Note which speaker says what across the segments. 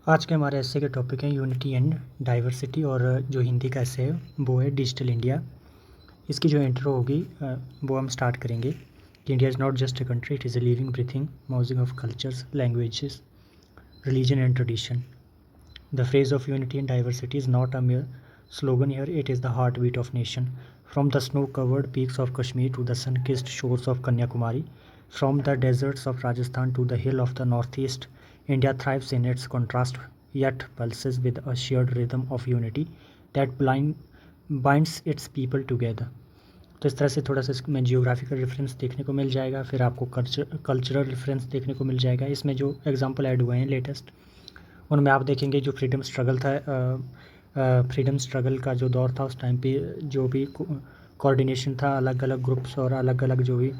Speaker 1: आज के हमारे एस्से के टॉपिक हैं यूनिटी एंड डाइवर्सिटी और जो हिंदी का एस्से है वो है डिजिटल इंडिया। इसकी जो इंट्रो होगी वो हम स्टार्ट करेंगे कि India is not just a country, it is a living breathing music of cultures, languages, religion and tradition. The phrase of unity and diversity is not a mere slogan here, it is the heartbeat of nation. From the snow-covered peaks of Kashmir to the sun-kissed shores of Kanyakumari, from the deserts of Rajasthan to the hill of the northeast, India thrives in its contrast yet pulses with a shared rhythm of unity that binds its people together. तो इस तरह से थोड़ा सा इसमें geographical reference देखने को मिल जाएगा, फिर आपको कल्चरल रेफरेंस देखने को मिल जाएगा। इसमें जो एग्जांपल ऐड हुए हैं लेटेस्ट, उनमें आप देखेंगे जो फ्रीडम स्ट्रगल था, फ्रीडम स्ट्रगल का जो दौर था उस टाइम पे जो भी कोऑर्डिनेशन था अलग अलग ग्रुप्स और अलग अलग जो भी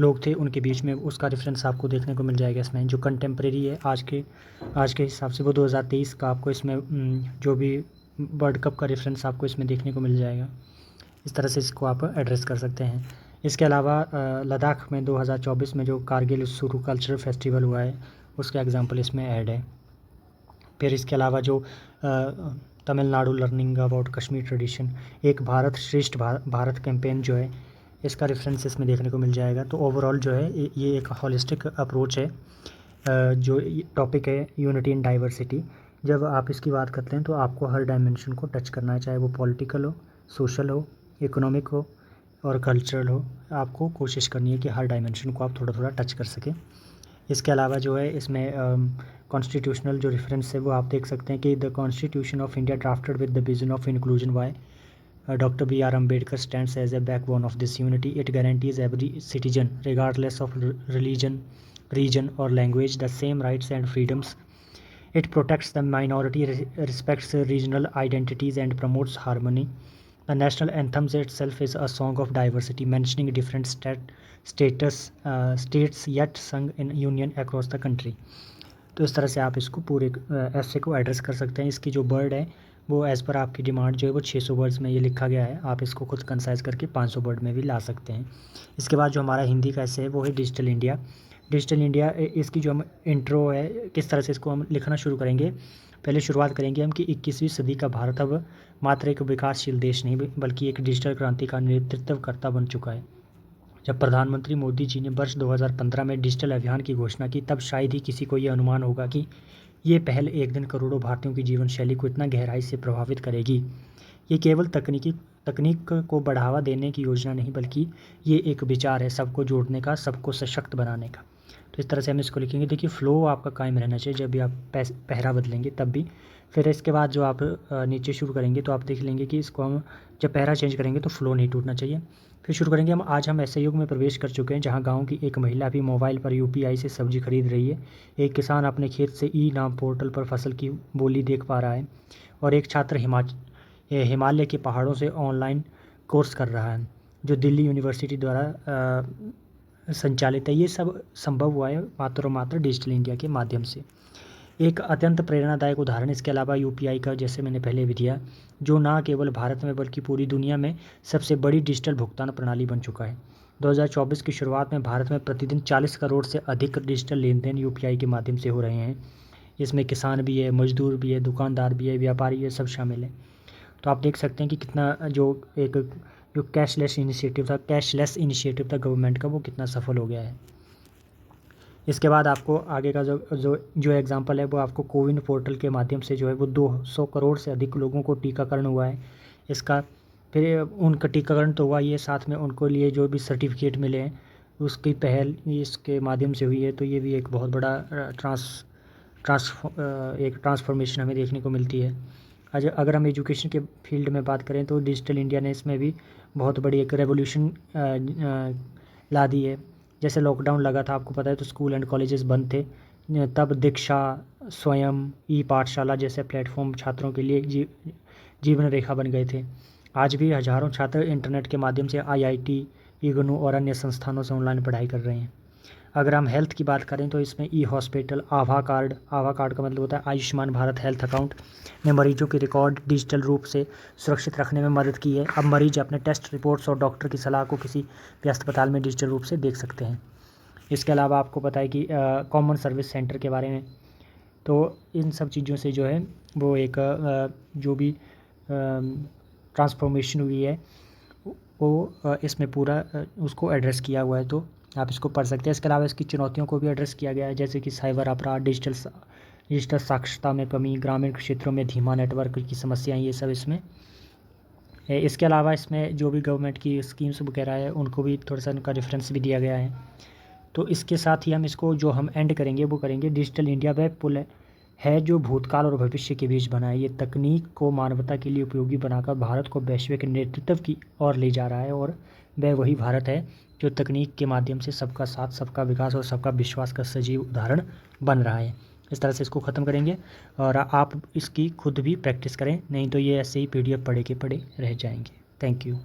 Speaker 1: लोग थे उनके बीच में, उसका रेफरेंस आपको देखने को मिल जाएगा। इसमें जो कंटेम्प्रेरी है आज के हिसाब से वो 2023 का आपको इसमें जो भी वर्ल्ड कप का रेफरेंस आपको इसमें देखने को मिल जाएगा। इस तरह से इसको आप एड्रेस कर सकते हैं। इसके अलावा लद्दाख में 2024 में जो कारगिल सुरू कल्चरल फेस्टिवल हुआ है उसका एग्जांपल इसमें ऐड है। फिर इसके अलावा जो Tamil Nadu learning about Kashmir tradition, एक भारत श्रेष्ठ भारत कैंपेन जो है इसका रेफरेंस इसमें देखने को मिल जाएगा। तो ओवरऑल जो है ये एक होलिस्टिक अप्रोच है। जो टॉपिक है यूनिटी एंड डाइवर्सिटी, जब आप इसकी बात करते हैं तो आपको हर डायमेंशन को टच करना है, चाहे वो पॉलिटिकल हो, सोशल हो, इकोनॉमिक हो और कल्चरल हो। आपको कोशिश करनी है कि हर डायमेंशन को आप थोड़ा थोड़ा टच कर सकें। इसके अलावा जो है इसमें कॉन्स्टिट्यूशनल जो रेफरेंस है वो आप देख सकते हैं कि the constitution of India drafted with the vision of inclusion by Dr. B. R. Ambedkar stands as a backbone of this unity. It guarantees every citizen, regardless of religion, region, or language, the same rights and freedoms. It protects the minority, respects regional identities, and promotes harmony. The national anthem itself is a song of diversity, mentioning different states yet sung in union across the country. तो इस तरह से आप इसको पूरे ऐसे को address कर सकते हैं। इसकी जो वर्ड है वो एज़ पर आपकी डिमांड जो है वो 600 वर्ड्स में ये लिखा गया है, आप इसको खुद कंसाइज़ करके 500 वर्ड में भी ला सकते हैं। इसके बाद जो हमारा हिंदी का ऐसे है वो है डिजिटल इंडिया। डिजिटल इंडिया इसकी जो हम इंट्रो है किस तरह से इसको हम लिखना शुरू करेंगे, पहले शुरुआत करेंगे हम कि 21वीं सदी का भारत अब मात्र एक विकासशील देश नहीं बल्कि एक डिजिटल क्रांति का नेतृत्वकर्ता बन चुका है। जब प्रधानमंत्री मोदी जी ने वर्ष 2015 में डिजिटल अभियान की घोषणा की तब शायद ही किसी को ये अनुमान होगा कि ये पहल एक दिन करोड़ों भारतीयों की जीवन शैली को इतना गहराई से प्रभावित करेगी। ये केवल तकनीक को बढ़ावा देने की योजना नहीं बल्कि ये एक विचार है सबको जोड़ने का, सबको सशक्त बनाने का। तो इस तरह से हम इसको लिखेंगे। देखिए फ़्लो आपका कायम रहना चाहिए जब भी आप पहरा बदलेंगे तब भी। फिर इसके बाद जो आप नीचे शुरू करेंगे तो आप देख लेंगे कि इसको हम जब पहरा चेंज करेंगे तो फ़्लो नहीं टूटना चाहिए। फिर शुरू करेंगे आज हम ऐसे युग में प्रवेश कर चुके हैं जहां गांव की एक महिला भी मोबाइल पर यूपीआई से सब्जी खरीद रही है, एक किसान अपने खेत से ई नाम पोर्टल पर फसल की बोली देख पा रहा है और एक छात्र हिमालय के पहाड़ों से ऑनलाइन कोर्स कर रहा है जो दिल्ली यूनिवर्सिटी द्वारा संचालित है। ये सब संभव हुआ है मात्र और मात्र डिजिटल इंडिया के माध्यम से। एक अत्यंत प्रेरणादायक उदाहरण इसके अलावा यूपीआई का, जैसे मैंने पहले भी दिया, जो ना केवल भारत में बल्कि पूरी दुनिया में सबसे बड़ी डिजिटल भुगतान प्रणाली बन चुका है। 2024 की शुरुआत में भारत में प्रतिदिन 40 करोड़ से अधिक डिजिटल लेन देन यूपीआई के माध्यम से हो रहे हैं। इसमें किसान भी है, मजदूर भी है, दुकानदार भी है, व्यापारी भी है, सब शामिल है। तो आप देख सकते हैं कि कितना जो कैशलेस इनिशिएटिव था गवर्नमेंट का वो कितना सफल हो गया है। इसके बाद आपको आगे का जो एग्जांपल है वो आपको कोविन पोर्टल के माध्यम से जो है वो 200 करोड़ से अधिक लोगों को टीकाकरण हुआ है। इसका फिर उनका टीकाकरण तो हुआ ही है, साथ में उनको लिए जो भी सर्टिफिकेट मिले हैं उसकी पहल इसके माध्यम से हुई है। तो ये भी एक बहुत बड़ा ट्रांसफॉर्मेशन हमें देखने को मिलती है। अगर हम एजुकेशन के फील्ड में बात करें तो डिजिटल इंडिया ने इसमें भी बहुत बड़ी एक रेवोल्यूशन ला दी है। जैसे लॉकडाउन लगा था आपको पता है तो स्कूल एंड कॉलेजेस बंद थे, तब दीक्षा, स्वयं, ई पाठशाला जैसे प्लेटफॉर्म छात्रों के लिए जीवन रेखा बन गए थे। आज भी हज़ारों छात्र इंटरनेट के माध्यम से आईआईटी, इग्नू और अन्य संस्थानों से ऑनलाइन पढ़ाई कर रहे हैं। अगर हम हेल्थ की बात करें तो इसमें ई हॉस्पिटल, आभा कार्ड का मतलब होता है आयुष्मान भारत हेल्थ अकाउंट, ने मरीजों के रिकॉर्ड डिजिटल रूप से सुरक्षित रखने में मदद की है। अब मरीज अपने टेस्ट रिपोर्ट्स और डॉक्टर की सलाह को किसी भी अस्पताल में डिजिटल रूप से देख सकते हैं। इसके अलावा आपको पता है कि कॉमन सर्विस सेंटर के बारे में तो इन सब चीज़ों से जो है वो एक जो भी ट्रांसफॉर्मेशन हुई है वो इसमें पूरा उसको एड्रेस किया हुआ है, तो आप इसको पढ़ सकते हैं। इसके अलावा इसकी चुनौतियों को भी एड्रेस किया गया है, जैसे कि साइबर अपराध, डिजिटल साक्षरता में कमी, ग्रामीण क्षेत्रों में धीमा नेटवर्क की समस्याएं, ये सब इसमें है। इसके अलावा इसमें जो भी गवर्नमेंट की स्कीम्स वगैरह है उनको भी थोड़ा सा उनका रेफरेंस भी दिया गया है। तो इसके साथ ही हम इसको जो हम एंड करेंगे वो करेंगे, डिजिटल इंडिया वह पुल है जो भूतकाल और भविष्य के बीच बना है। ये तकनीक को मानवता के लिए उपयोगी बनाकर भारत को वैश्विक नेतृत्व की ओर ले जा रहा है, और वह वही भारत है जो तकनीक के माध्यम से सबका साथ, सबका विकास और सबका विश्वास का सजीव उदाहरण बन रहा है। इस तरह से इसको ख़त्म करेंगे और आप इसकी खुद भी प्रैक्टिस करें, नहीं तो ये ऐसे ही PDF पढ़े के पढ़े रह जाएंगे। Thank you.